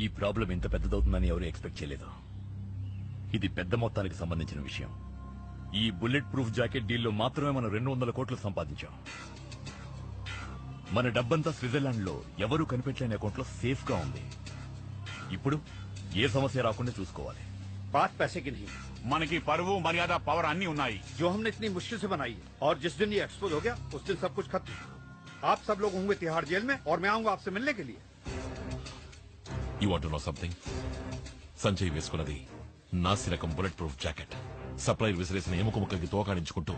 ఈ ప్రాబ్లం ఇంత పెద్దదవుతుందని ఎవరు ఎక్స్పెక్ట్ చేయలేదు. ఇది పెద్ద మొత్తానికి సంబంధించిన విషయం. ఈ బుల్లెట్ ప్రూఫ్ జాకెట్ డీల్లో మాత్రమే మనం 200 కోట్లు సంపాదించాం. మన డబ్బంతా స్విట్జర్లాండ్ లో ఎవరూ కనిపెట్టలేని అకౌంట్ లో సేఫ్ గా ఉంది. ఇప్పుడు ఏ సమస్య రాకుండా చూసుకోవాలి. बात पैसे की नहीं, మనకి పరువు మర్యాద పవర్ అన్ని ఉన్నాయి. जो हमने इतनी मुश्किल से बनाई है, और जिस दिन ये एक्सपोज हो गया उस दिन सब कुछ खत्म. आप सब लोग होंगे तिहाड़ जेल में और मैं आऊंगा आपसे मिलने के लिए. You want to know something? Sanjay వేసుకున్నది నాసి రకం బుల్లెట్ ప్రూఫ్ జాకెట్. సప్లైర్ విసిరేసిన ఎముక ముక్కకి తోకాడించుకుంటూ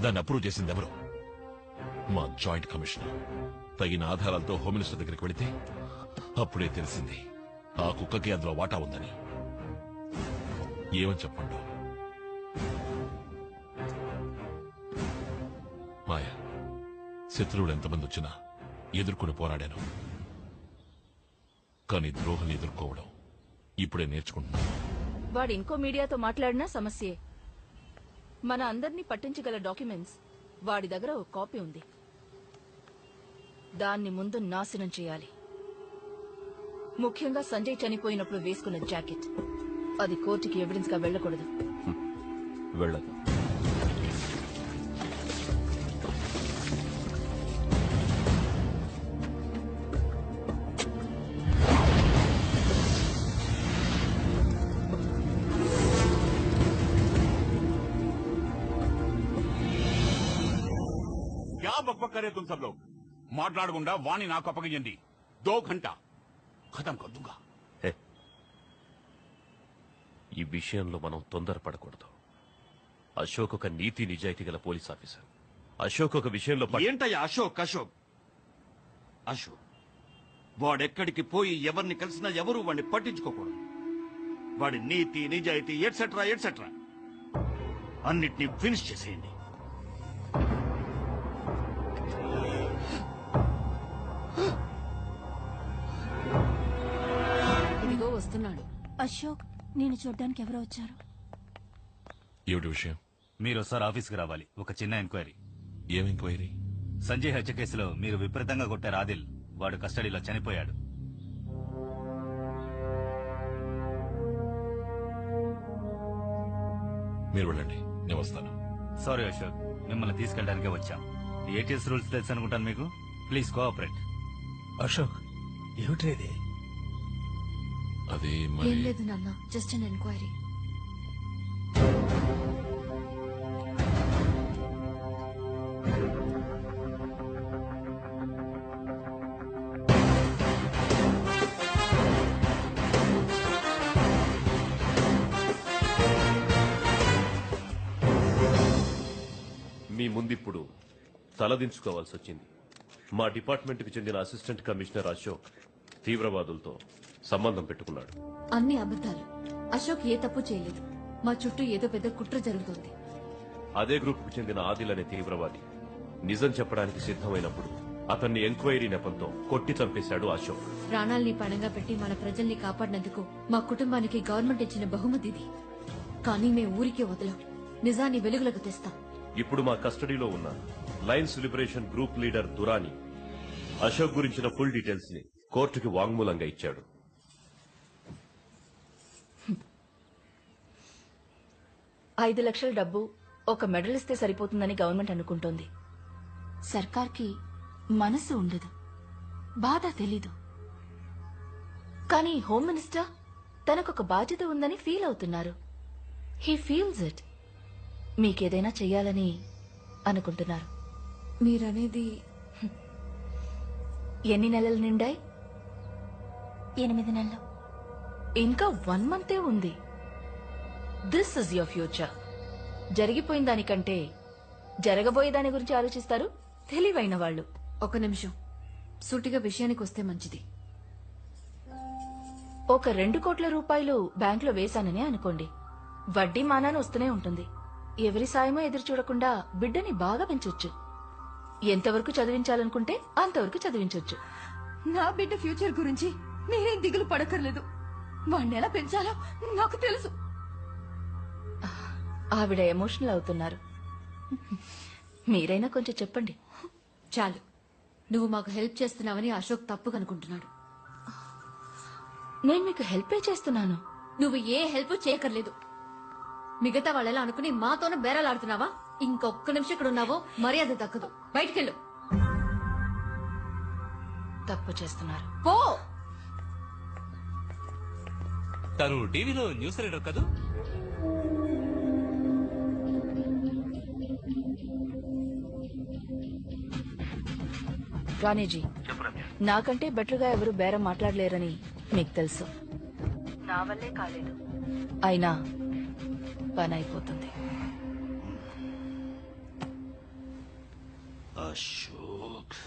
దాన్ని అప్రూవ్ చేసింది ఎవరు? మా జాయింట్ కమిషనర్. తగిన ఆధారాలతో హోమ్ మినిస్టర్ దగ్గరికి వెళితే అప్పుడే తెలిసింది ఆ కుక్కకి అందులో వాటా ఉందని. ఏమని చెప్పండు? మాయా, శత్రువులు ఎంతమంది వచ్చినా ఎదుర్కొని పోరాడాను. కానీ ద్రోహుని ఎదుర్కోవడం ఇప్పుడే నేర్చుకుంటున్నాను. వాడు ఇంకో మీడియాతో మాట్లాడినా సమస్యే. మన అందర్నీ పట్టించగల డాక్యుమెంట్స్ వాడి దగ్గర ఒక కాపీ ఉంది. దాన్ని ముందు నాశనం చేయాలి. ముఖ్యంగా సంజయ్ చనిపోయినప్పుడు వేసుకున్న జాకెట్. అది కోర్టుకి ఎవిడెన్స్ గా వెళ్లకూడదు. వెళ్ళదు. क्या बकबक करे तुम सब लोग? మాట్లాడకుండా వాణి నాకు అప్పగించండి. 2 घंटा ఖతం కర్ దూంగా. ఈ విషయంలో మనం తొందరపడకూడదు. అశోక్ ఒక నీతి నిజాయితీ గల పోలీస్ ఆఫీసర్. అశోక్ ఒక విషయంలో ఏంటయ్యా అశోక్? అశోక్ వాడెక్కడికి పోయి ఎవరిని కలిసినా ఎవరు వాడిని పట్టించుకోకూడదు. వాడి నీతి నిజాయితీ ఎట్సెట్రా ఎట్సెట్రా అన్నిటినీ ఫినిష్ చేసేయండి. ఇదిగో వస్తున్నాడు. అశోక్, నేను చూడ్డానికి ఎవరో వచ్చారు. ఏమిటి విషయం? మీరు ఒకసారి ఆఫీస్కి రావాలి. ఒక చిన్న ఎంక్వైరీ. ఏం ఎంక్వైరీ? సంజయ్ హత్య కేసులో మీరు విపరీతంగా కొట్టారు ఆదిల్. వాడు కస్టడీలో చనిపోయాడు. మీరు వెళ్ళండి, నేను వస్తాను. సారీ అశోక్, మిమ్మల్ని తీసుకెళ్ళడానికే వచ్చాం. ఏటీఎస్ రూల్స్ తెలుసు అనుకుంటాను మీకు. Please cooperate. అశోక్, ఏమిటి అదే ఏం మరి లేదు నాన్న, జస్ట్ అన్ ఎంక్వైరీ. మీ ముందిప్పుడు తలదించుకోవాల్సి వచ్చింది. మా డిపార్ట్మెంట్ కి చెందిన అసిస్టెంట్ కమిషనర్ అశోక్ తీవ్రవాదులతో సంబంధం పెట్టుకున్నాడు. అన్ని అబద్ధాలు. అశోక్ ఏ తప్పు చేయలేదు. మా చుట్టూ ఏదో పెద్ద కుట్ర జరుగుతోంది. అదే గ్రూప్ కు చెందిన ఆదిల్ అనే తీవ్రవాది నిజం చెప్పడానికి సిద్ధమైనప్పుడు అతన్ని ఎంక్వైరీ నెపంతో కొట్టి చంపేశాడు అశోక్. ప్రాణాల్ని పణంగా పెట్టి మన ప్రజల్ని కాపాడినందుకు మా కుటుంబానికి గవర్నమెంట్ ఇచ్చిన బహుమతి ఇది. కానీ మేము ఊరికే వదలం. నిజాన్ని వెలుగులకు తెస్తాం. ఇప్పుడు మా కస్టడీలో ఉన్న Lions liberation group leader Durani Ashok గురించిన ఫుల్ డీటెయిల్స్ ని కోర్టుకి వాంగ్మూలంగా ఇచ్చాడు. 5 లక్షల డబ్బు ఒక మెడల్ ఇస్తే సరిపోతుందని గవర్నమెంట్ అనుకుంటోంది. సర్కార్కి మనసు ఉండదు, బాధ తెలీదు. కానీ హోమ్ మినిస్టర్ తనకొక బాధ్యత ఉందని ఫీల్ అవుతున్నారు. He feels it. మీకేదైనా చెయ్యాలని అనుకుంటున్నారు. మీరనేది ఎన్ని నెలలు నిండాయి? 8 నెలలు. ఇంకా 1 మంతే ఉంది. This is your future. జరిగిపోయిన దానికంటే జరగబోయే దాని గురించి ఆలోచిస్తారు తెలివైన వాళ్ళు. ఒక నిమిషం, సూటిగా విషయానికి వస్తే మంచిది. ఒక 2 కోట్ల రూపాయలు బ్యాంకులో వేశానని అనుకోండి. వడ్డీ మానాన్ని వస్తూనే ఉంటుంది. ఎవరి సాయమో ఎదురు చూడకుండా బిడ్డని బాగా పెంచొచ్చు. ఎంతవరకు చదివించాలనుకుంటే అంతవరకు చదివించొచ్చు. నా బిడ్డ ఫ్యూచర్ గురించి మీరేం దిగులు పడక్కర్లేదు. వాణ్ణి ఎలా పెంచాలో నాకు తెలుసు. ఆవిడ ఎమోషనల్ అవుతున్నారు. మీరైనా కొంచెం చెప్పండి. చాలు. నువ్వు మాకు హెల్ప్ చేస్తున్నావని అశోక్ తప్పు కనుకుంటున్నాడు. నేను మీకు హెల్పే చేస్తున్నాను. నువ్వు ఏ హెల్ప్ చేయక్కర్లేదు. మిగతా వాళ్ళలా అనుకుని మాతోనే బేరాలాడుతున్నావా? ఇంకొక్క నిమిషం ఇక్కడ ఉన్నావో మర్యాద దక్కదు. బయటికెళ్ళు. తప్పు చేస్తున్నారు. పో. తను టీవీలో న్యూస్ రీడర్ కదూ? రాణిజీ, నాకంటే బెటర్ గా ఎవరు బేరం మాట్లాడలేరని మీకు తెలుసు. నా వల్లే కాలేదు, అయినా పని అయిపోతుంది. అశోక్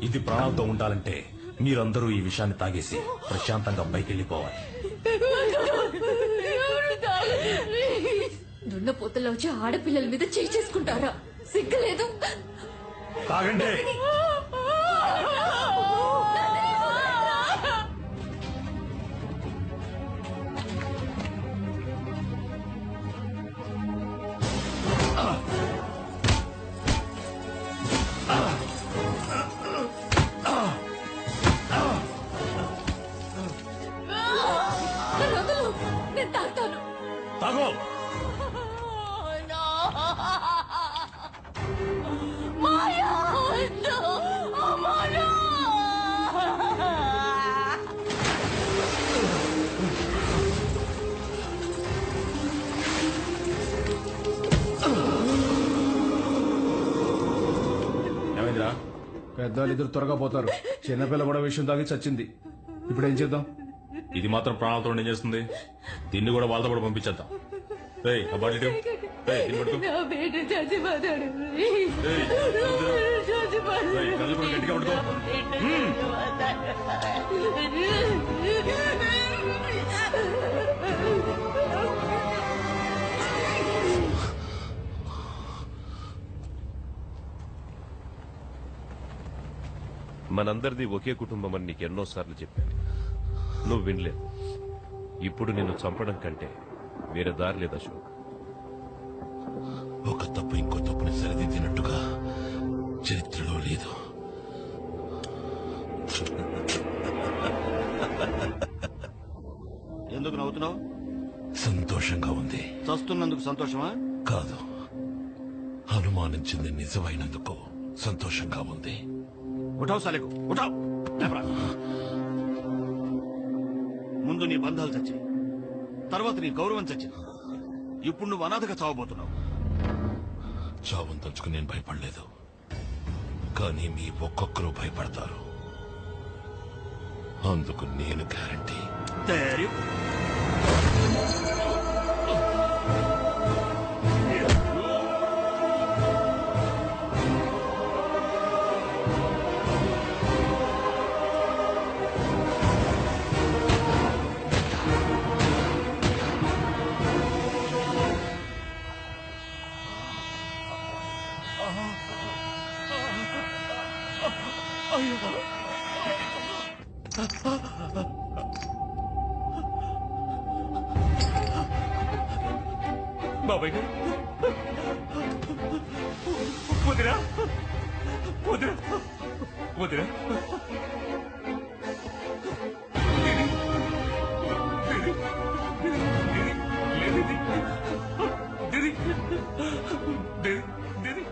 ఇది ప్రాణాలతో ఉండాలంటే మీరందరూ ఈ విషయాన్ని తాగేసి ప్రశాంతంగా పైకెళ్ళిపోవాలి. దున్నపోతల్లో వచ్చి ఆడపిల్లల మీద చేయి చేసుకుంటారా? సిగ్గులేదు? తాగండి. నేను తాగుతాను. తాగో. ఏమైందిరా? పెద్దవాళ్ళు ఇద్దరు త్వరగా పోతారు. చిన్నపిల్ల కూడా విషయం తాగి చచ్చింది. ఇప్పుడు ఏం చేద్దాం? ఇది మాత్రం ప్రాణాలతో ఏం చేస్తుంది? దీన్ని కూడా వాళ్ళతో కూడా పంపించేద్దాం. ఏయ్, ఆ బాటిల్ ఇటు. ఏయ్, దీన్ని పట్టుకో. ఏయ్, కళ్ళు కూడా గట్టిగా పట్టుకో. మనందరిది ఒకే కుటుంబం అని నీకు ఎన్నోసార్లు చెప్పాను. నువ్వు వినలేదు. ఇప్పుడు నిన్ను చంపడం కంటే వేరే దారి లేదు అశోక్. ఒక తప్పు ఇంకో తప్పుని సరిదిద్దినట్టుగా చరిత్రలో లేదు. ఎందుకు నవ్వుతున్నావు? సంతోషంగా ఉంది. చస్తున్నందుకు సంతోషమా? కాదు, అనుమానించింది నిజమైనందుకు సంతోషంగా ఉంది. ఉఠావు సాలేకు, ఉఠావు. లేపరా. ముందు నీ బంధాలు చచ్చాయి, తర్వాత నీ గౌరవం చచ్చింది. ఇప్పుడు నువ్వు అనాథగా చావబోతున్నావు. చావును తలుచుకుని నేను భయపడలేదు, కానీ మీ ఒక్కొక్కరు భయపడతారు. అందుకు నేను గ్యారంటీ. బాబాయ్ గారు, వదిరా వదిరా వదిరా.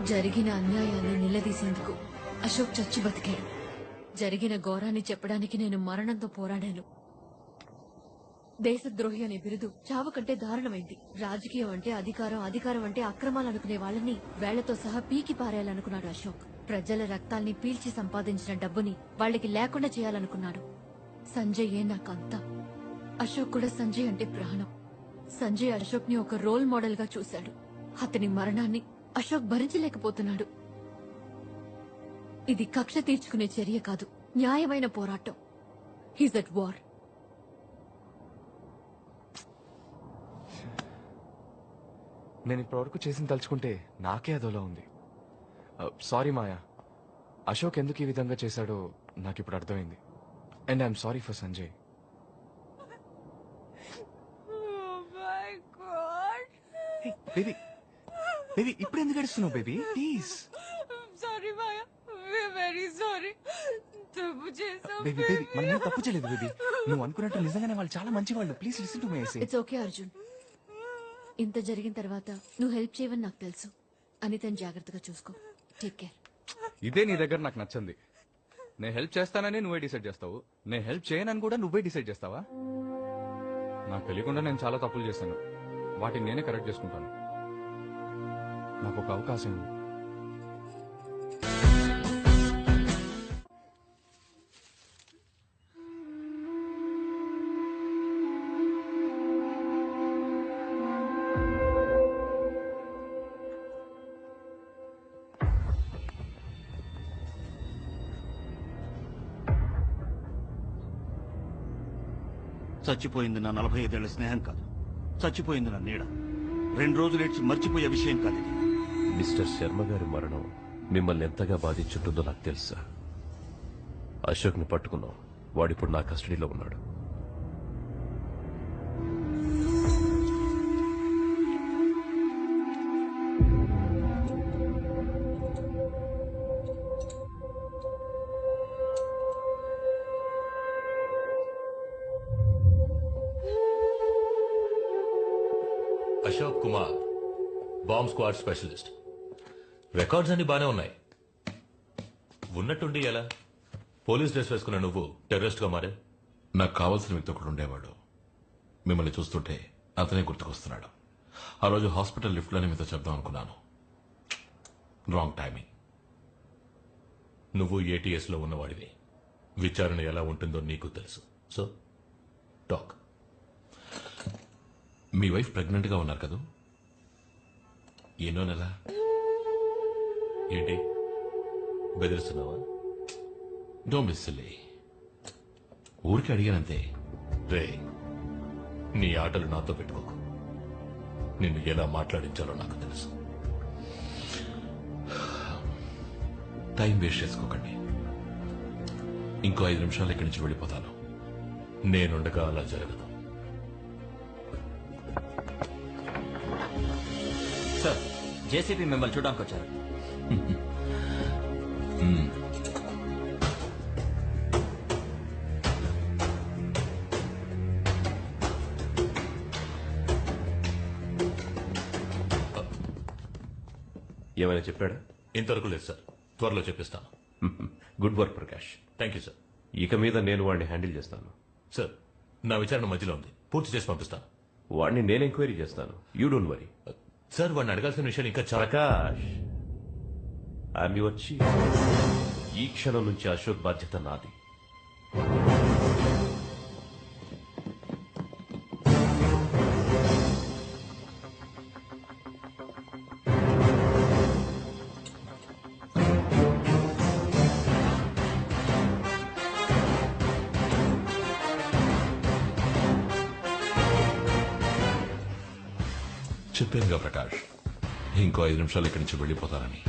జరిగిన అన్యాయాన్ని నిలదీసేందుకు అశోక్ చచ్చి బతికాడు. జరిగిన ఘోరాన్ని చెప్పడానికి నేను మరణంతో పోరాడాను. దేశద్రోహి అనే బిరుదు చావు కంటే దారుణమైంది. రాజకీయం అంటే అధికారం, అధికారం అంటే అక్రమాలు అనుకునే వాళ్ళని వేళ్లతో సహా పీకి పారేయాలనుకున్నాడు అశోక్. ప్రజల రక్తాల్ని పీల్చి సంపాదించిన డబ్బుని వాళ్ళకి లేకుండా చేయాలనుకున్నాడు. సంజయ్ నాకంతా. అశోక్ కూడా సంజయ్ అంటే ప్రాణం. సంజయ్ అశోక్ ని ఒక రోల్ మోడల్ గా చూశాడు. అతని మరణాన్ని అశోక్ భరించలేకపోతున్నాడు. ఇది కక్ష తీర్చుకునే చర్య కాదు, న్యాయమైన పోరాటం. He's at war. నేను ఇప్పటివరకు చేసింది తలుచుకుంటే నాకే అదోలా ఉంది. సారీ మాయా, అశోక్ ఎందుకు ఈ విధంగా చేశాడో నాకు ఇప్పుడు అర్థమైంది. And I'm sorry for Sanjay. Baby baby ఇప్పుడు ఎందుకు గడుస్తున్నావు baby? Please. Sorry Maya, very sorry. తప్పు చేసాం బేబీ బేబీ మనం తప్పు చేయలేదు బేబీ. నువ్వు అనుకున్నట్టు నిజంగానే వాళ్ళు చాలా మంచి వాళ్ళు. Please listen to me. It's okay Arjun. ఇంత జరిగిన తర్వాత నువ్వు హెల్ప్ చేయవని నాకు తెలుసు. అనితని జాగ్రత్తగా చూసుకో. Take care. ఇదే నీ దగ్గర నాకు నచ్చింది. నేను హెల్ప్ చేస్తానని నువ్వే డిసైడ్ చేస్తావు, నేను హెల్ప్ చేయనని కూడా నువ్వే డిసైడ్ చేస్తావా? నాకు తెలియకుండా నేను చాలా తప్పులు చేశాను, వాటిని నేనే కరెక్ట్ చేసుకుంటాను. నాకు ఒక అవకాశం ఇవ్వు. చచ్చిపోయింది నా 45 ఏళ్ల స్నేహం కాదు, చచ్చిపోయింది నా నీడ. 2 రోజులు ఏడ్చి మర్చిపోయే విషయం కాదు ఇది. మిస్టర్ శర్మ గారి మరణం మిమ్మల్ని ఎంతగా బాధించుంటుందో నాకు తెలుసా. అశోక్ని పట్టుకున్నాం, వాడిప్పుడు నా కస్టడీలో ఉన్నాడు. Ashok Kumar, bomb squad specialist. Records అన్ని బానే ఉన్నాయి. ఉన్నట్టుండి ఎలా పోలీస్ డ్రెస్ వేసుకున్న నువ్వు టెర్రరిస్ట్ గా మారే? నాకు కావాల్సిన వ్యక్తి ఒకడు ఉండేవాడు. మిమ్మల్ని చూస్తుంటే అతనే గుర్తుకొస్తున్నాడు. ఆ రోజు హాస్పిటల్ లిఫ్ట్ లోనే మీతో చెప్దాం అనుకున్నాను. Wrong timing. నువ్వు ఏటీఎస్ లో ఉన్నవాడివి. విచారణ ఎలా ఉంటుందో నీకు తెలుసు. So talk. మీ వైఫ్ ప్రెగ్నెంట్ గా ఉన్నారు కదా? ఎన్నో నెల? ఏంటి బెదిరిస్తున్నావా? Don't be silly. ఊరికి అడిగానంతే. రే, నీ ఆటలు నాతో పెట్టుకోకు. నిన్ను ఎలా మాట్లాడించాలో నాకు తెలుసు. టైం వేస్ట్ చేసుకోకండి. ఇంకో 5 నిమిషాలు ఇక్కడి నుంచి వెళ్ళిపోతాను. నేనుండగా అలా జరగదు. సార్, జేసీబీ మిమ్మల్ని చూడడానికి వచ్చారు. ఏమైనా చెప్పాడా? ఇంతవరకు లేదు సార్, త్వరలో చెప్పిస్తాను. Good work Prakash. Thank you sir. ఇక మీద నేను వాడిని హ్యాండిల్ చేస్తాను. సార్, నా విచారణ మధ్యలో ఉంది, పూర్తి చేసి పంపిస్తాను. వాడిని నేను ఎంక్వైరీ చేస్తాను. You don't worry. సార్, వాడిని అడగాల్సిన విషయాలు ఇంకా చాలా. Prakash, I'm your chief. ఈ క్షణం నుంచి అశోక్ బాధ్యత నాది. చెప్పానుగా ప్రకాష్, ఇంకో 5 నిమిషాలు ఇక్కడి నుంచి వెళ్ళిపోతానని.